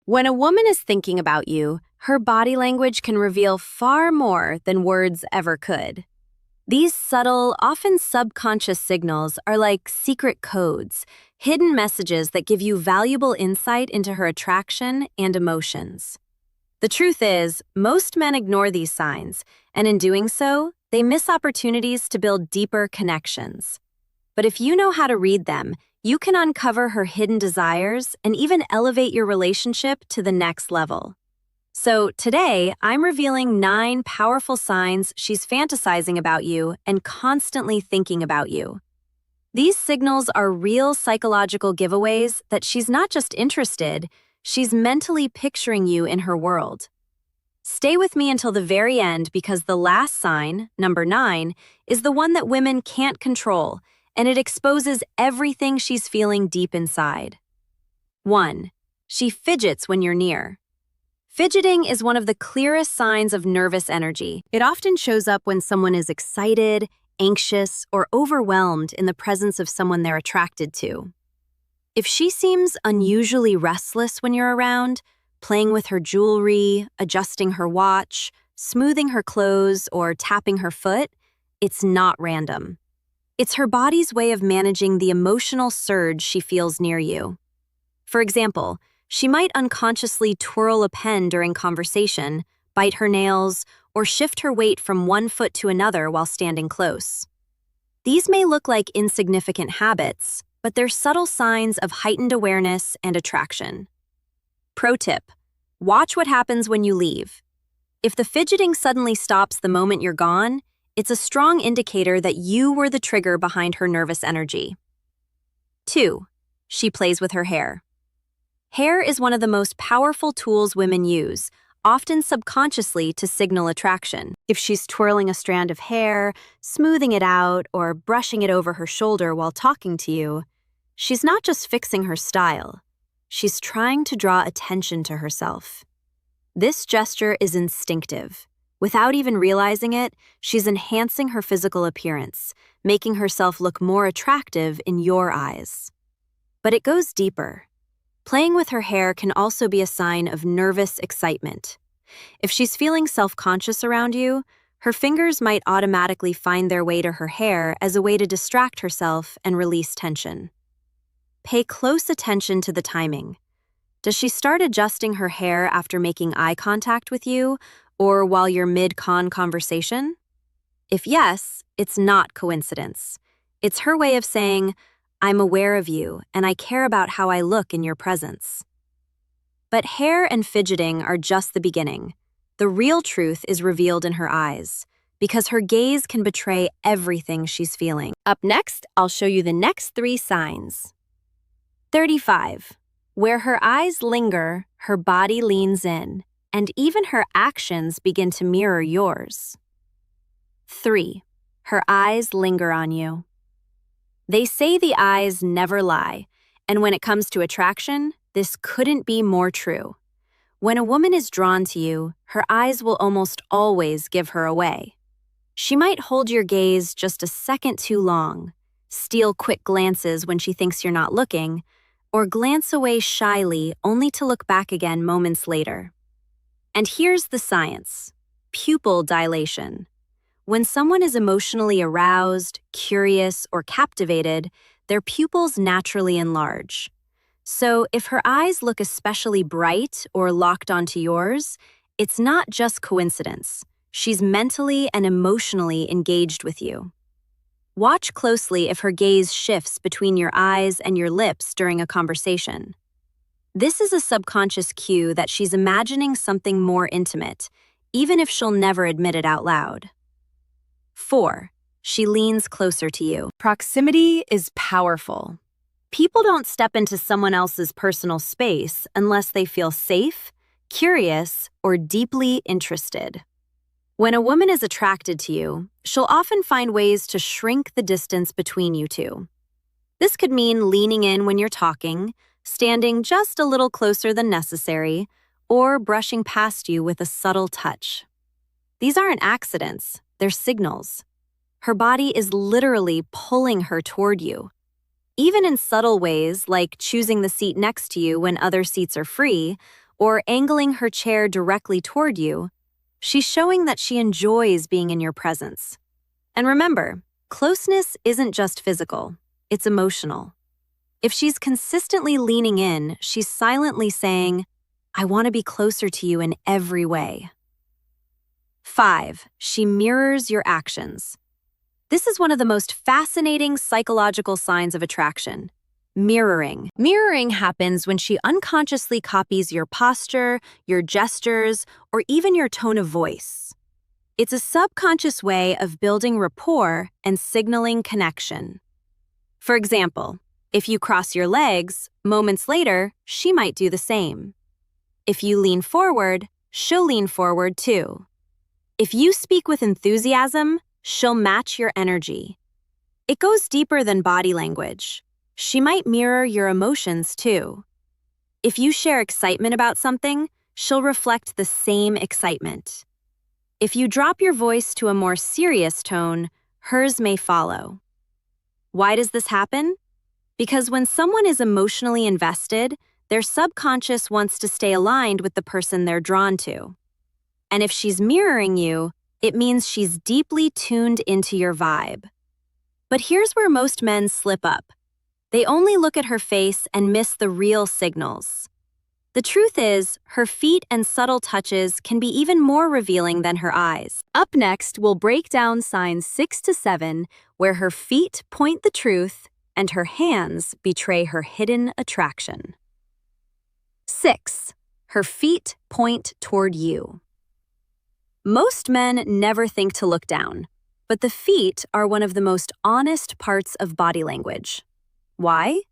When a woman is thinking about you, her body language can reveal far more than words ever could. These subtle, often subconscious signals are like secret codes, hidden messages that give you valuable insight into her attraction and emotions. The truth is, most men ignore these signs, and in doing so, they miss opportunities to build deeper connections. But if you know how to read them, you can uncover her hidden desires and even elevate your relationship to the next level. So today, I'm revealing 9 powerful signs she's fantasizing about you and constantly thinking about you. These signals are real psychological giveaways that she's not just interested, she's mentally picturing you in her world. Stay with me until the very end because the last sign, number 9, is the one that women can't control, and it exposes everything she's feeling deep inside. 1. She fidgets when you're near. Fidgeting is one of the clearest signs of nervous energy. It often shows up when someone is excited, anxious, or overwhelmed in the presence of someone they're attracted to. If she seems unusually restless when you're around, playing with her jewelry, adjusting her watch, smoothing her clothes, or tapping her foot, it's not random. It's her body's way of managing the emotional surge she feels near you. For example, she might unconsciously twirl a pen during conversation, bite her nails, or shift her weight from one foot to another while standing close. These may look like insignificant habits, but they're subtle signs of heightened awareness and attraction. Pro tip: watch what happens when you leave. If the fidgeting suddenly stops the moment you're gone, it's a strong indicator that you were the trigger behind her nervous energy. 2. She plays with her hair. Hair is one of the most powerful tools women use, often subconsciously to signal attraction. If she's twirling a strand of hair, smoothing it out, or brushing it over her shoulder while talking to you, she's not just fixing her style. She's trying to draw attention to herself. This gesture is instinctive. Without even realizing it, she's enhancing her physical appearance, making herself look more attractive in your eyes. But it goes deeper. Playing with her hair can also be a sign of nervous excitement. If she's feeling self-conscious around you, her fingers might automatically find their way to her hair as a way to distract herself and release tension. Pay close attention to the timing. Does she start adjusting her hair after making eye contact with you, or while you're mid-con conversation? If yes, it's not coincidence. It's her way of saying, "I'm aware of you, and I care about how I look in your presence." But hair and fidgeting are just the beginning. The real truth is revealed in her eyes, because her gaze can betray everything she's feeling. Up next, I'll show you the next 3 signs. 35. Where her eyes linger, her body leans in, and even her actions begin to mirror yours. 3. Her eyes linger on you. They say the eyes never lie, and when it comes to attraction, this couldn't be more true. When a woman is drawn to you, her eyes will almost always give her away. She might hold your gaze just a second too long, steal quick glances when she thinks you're not looking, or glance away shyly only to look back again moments later. And here's the science: pupil dilation. When someone is emotionally aroused, curious, or captivated, their pupils naturally enlarge. So if her eyes look especially bright or locked onto yours, it's not just coincidence. She's mentally and emotionally engaged with you. Watch closely if her gaze shifts between your eyes and your lips during a conversation. This is a subconscious cue that she's imagining something more intimate, even if she'll never admit it out loud. 4. She leans closer to you. Proximity is powerful. People don't step into someone else's personal space unless they feel safe, curious, or deeply interested. When a woman is attracted to you, she'll often find ways to shrink the distance between you two. This could mean leaning in when you're talking, standing just a little closer than necessary, or brushing past you with a subtle touch. These aren't accidents, they're signals. Her body is literally pulling her toward you. Even in subtle ways, like choosing the seat next to you when other seats are free, or angling her chair directly toward you, she's showing that she enjoys being in your presence. And remember, closeness isn't just physical, it's emotional. If she's consistently leaning in, she's silently saying, "I want to be closer to you in every way." 5. She mirrors your actions. This is one of the most fascinating psychological signs of attraction. Mirroring. Mirroring happens when she unconsciously copies your posture, your gestures, or even your tone of voice. It's a subconscious way of building rapport and signaling connection. For example, if you cross your legs, moments later, she might do the same. If you lean forward, she'll lean forward too. If you speak with enthusiasm, she'll match your energy. It goes deeper than body language. She might mirror your emotions too. If you share excitement about something, she'll reflect the same excitement. If you drop your voice to a more serious tone, hers may follow. Why does this happen? Because when someone is emotionally invested, their subconscious wants to stay aligned with the person they're drawn to. And if she's mirroring you, it means she's deeply tuned into your vibe. But here's where most men slip up. They only look at her face and miss the real signals. The truth is, her feet and subtle touches can be even more revealing than her eyes. Up next, we'll break down signs 6 to 7, where her feet point the truth and her hands betray her hidden attraction. 6. Her feet point toward you. Most men never think to look down, but the feet are one of the most honest parts of body language. Why?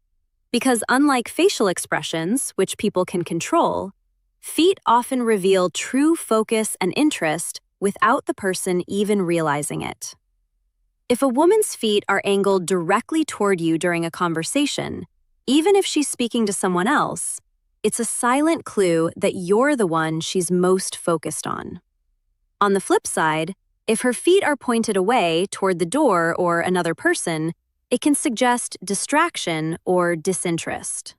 Because unlike facial expressions, which people can control, feet often reveal true focus and interest without the person even realizing it. If a woman's feet are angled directly toward you during a conversation, even if she's speaking to someone else, it's a silent clue that you're the one she's most focused on. On the flip side, if her feet are pointed away toward the door or another person, it can suggest distraction or disinterest.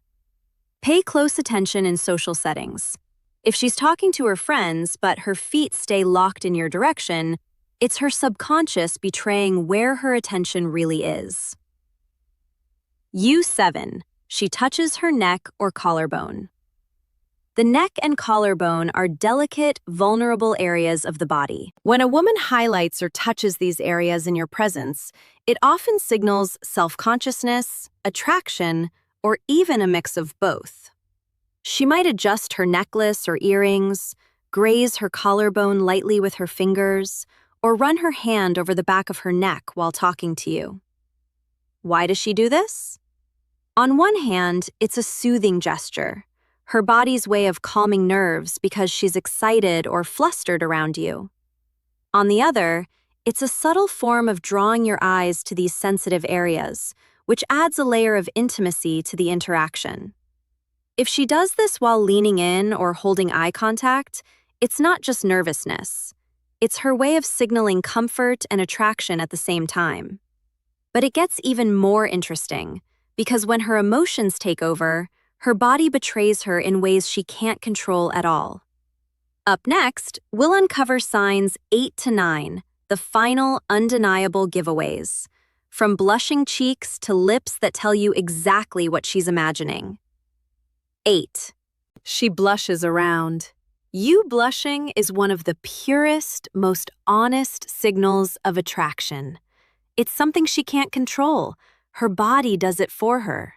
Pay close attention in social settings. If she's talking to her friends but her feet stay locked in your direction, it's her subconscious betraying where her attention really is. U7. She touches her neck or collarbone. The neck and collarbone are delicate, vulnerable areas of the body. When a woman highlights or touches these areas in your presence, it often signals self-consciousness, attraction, or even a mix of both. She might adjust her necklace or earrings, graze her collarbone lightly with her fingers, or run her hand over the back of her neck while talking to you. Why does she do this? On one hand, it's a soothing gesture, her body's way of calming nerves because she's excited or flustered around you. On the other, it's a subtle form of drawing your eyes to these sensitive areas, which adds a layer of intimacy to the interaction. If she does this while leaning in or holding eye contact, it's not just nervousness. It's her way of signaling comfort and attraction at the same time. But it gets even more interesting, because when her emotions take over, her body betrays her in ways she can't control at all. Up next, we'll uncover signs 8 to 9, the final undeniable giveaways, from blushing cheeks to lips that tell you exactly what she's imagining. 8. She blushes around. You blushing is one of the purest, most honest signals of attraction. It's something she can't control. Her body does it for her.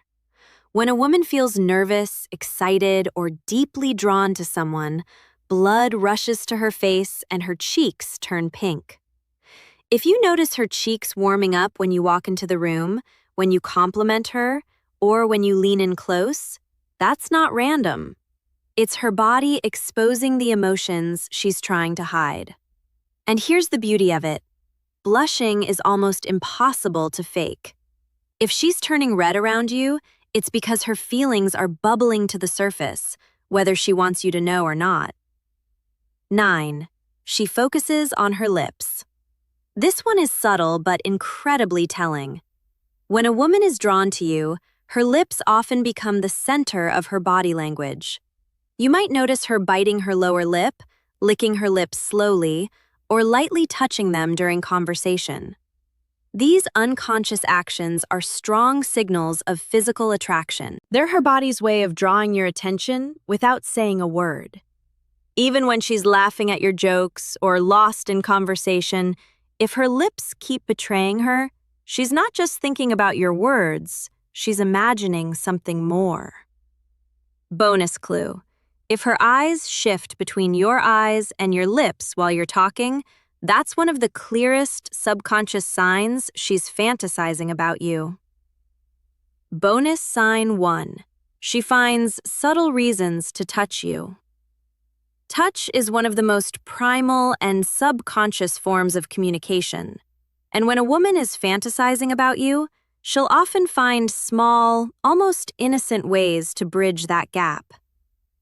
When a woman feels nervous, excited, or deeply drawn to someone, blood rushes to her face and her cheeks turn pink. If you notice her cheeks warming up when you walk into the room, when you compliment her, or when you lean in close, that's not random. It's her body exposing the emotions she's trying to hide. And here's the beauty of it. Blushing is almost impossible to fake. If she's turning red around you, it's because her feelings are bubbling to the surface, whether she wants you to know or not. 9. She focuses on her lips. This one is subtle but incredibly telling. When a woman is drawn to you, her lips often become the center of her body language. You might notice her biting her lower lip, licking her lips slowly, or lightly touching them during conversation. These unconscious actions are strong signals of physical attraction. They're her body's way of drawing your attention without saying a word. Even when she's laughing at your jokes or lost in conversation, if her lips keep betraying her, she's not just thinking about your words, she's imagining something more. Bonus clue. If her eyes shift between your eyes and your lips while you're talking, that's one of the clearest subconscious signs she's fantasizing about you. Bonus sign 1. She finds subtle reasons to touch you. Touch is one of the most primal and subconscious forms of communication. And when a woman is fantasizing about you, she'll often find small, almost innocent ways to bridge that gap.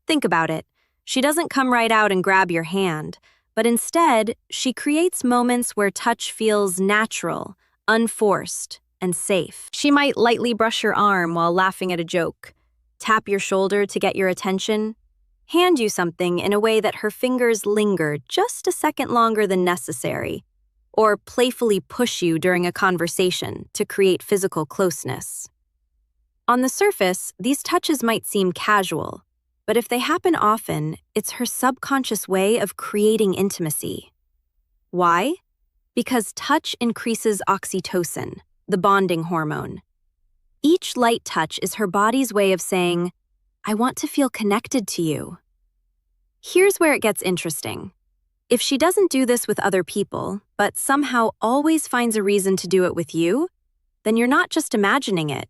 Think about it. She doesn't come right out and grab your hand, but instead, she creates moments where touch feels natural, unforced, and safe. She might lightly brush your arm while laughing at a joke, tap your shoulder to get your attention, hand you something in a way that her fingers linger just a second longer than necessary, or playfully push you during a conversation to create physical closeness. On the surface, these touches might seem casual, but if they happen often, it's her subconscious way of creating intimacy. Why? Because touch increases oxytocin, the bonding hormone. Each light touch is her body's way of saying, "I want to feel connected to you." Here's where it gets interesting. If she doesn't do this with other people, but somehow always finds a reason to do it with you, then you're not just imagining it.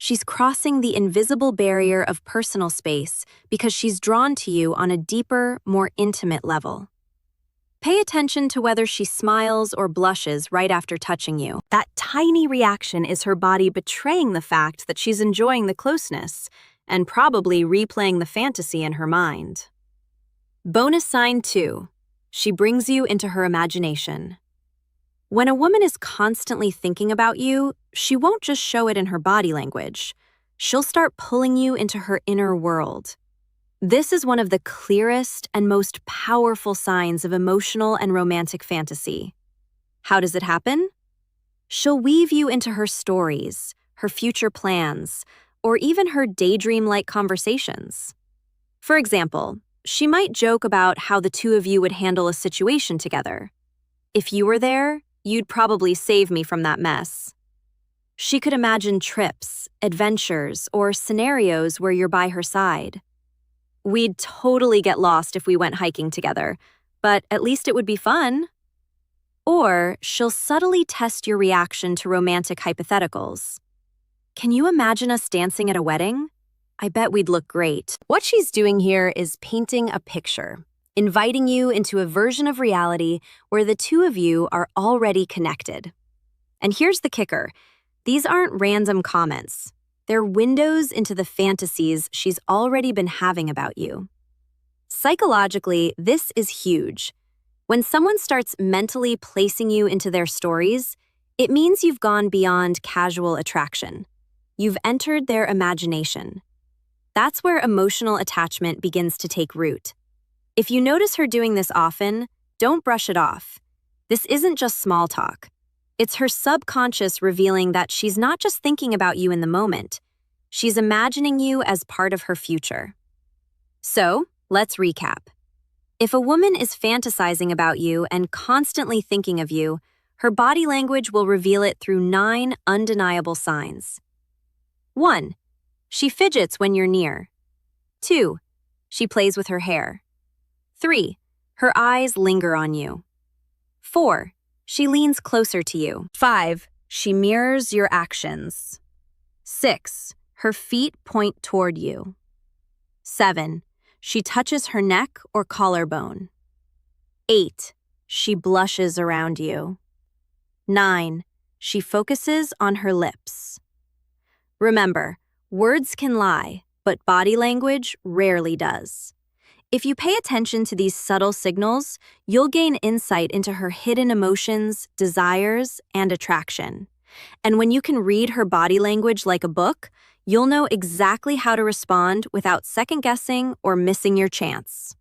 She's crossing the invisible barrier of personal space because she's drawn to you on a deeper, more intimate level. Pay attention to whether she smiles or blushes right after touching you. That tiny reaction is her body betraying the fact that she's enjoying the closeness and probably replaying the fantasy in her mind. Bonus sign 2. She brings you into her imagination. When a woman is constantly thinking about you, she won't just show it in her body language. She'll start pulling you into her inner world. This is one of the clearest and most powerful signs of emotional and romantic fantasy. How does it happen? She'll weave you into her stories, her future plans, or even her daydream-like conversations. For example, she might joke about how the two of you would handle a situation together. If you were there, you'd probably save me from that mess. She could imagine trips, adventures, or scenarios where you're by her side. We'd totally get lost if we went hiking together, but at least it would be fun. Or she'll subtly test your reaction to romantic hypotheticals. Can you imagine us dancing at a wedding? I bet we'd look great. What she's doing here is painting a picture, inviting you into a version of reality where the two of you are already connected. And here's the kicker. These aren't random comments. They're windows into the fantasies she's already been having about you. Psychologically, this is huge. When someone starts mentally placing you into their stories, it means you've gone beyond casual attraction. You've entered their imagination. That's where emotional attachment begins to take root. If you notice her doing this often, don't brush it off. This isn't just small talk. It's her subconscious revealing that she's not just thinking about you in the moment. She's imagining you as part of her future. So, let's recap. If a woman is fantasizing about you and constantly thinking of you, her body language will reveal it through 9 undeniable signs. 1. She fidgets when you're near. 2. She plays with her hair. 3. Her eyes linger on you. 4. She leans closer to you. 5. She mirrors your actions. 6. Her feet point toward you. 7. She touches her neck or collarbone. 8. She blushes around you. 9. She focuses on her lips. Remember, words can lie, but body language rarely does. If you pay attention to these subtle signals, you'll gain insight into her hidden emotions, desires, and attraction. And when you can read her body language like a book, You'll know exactly how to respond without second-guessing or missing your chance.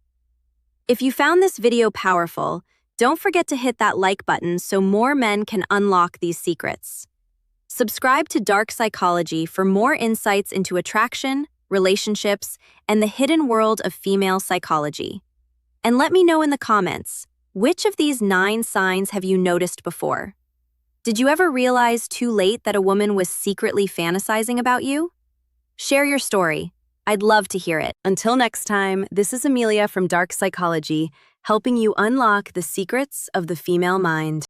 If you found this video powerful, don't forget to hit that like button so more men can unlock these secrets. Subscribe to Dark Psychology for more insights into attraction, relationships, and the hidden world of female psychology. And let me know in the comments, which of these 9 signs have you noticed before? Did you ever realize too late that a woman was secretly fantasizing about you? Share your story. I'd love to hear it. Until next time, this is Amelia from Dark Psychology, helping you unlock the secrets of the female mind.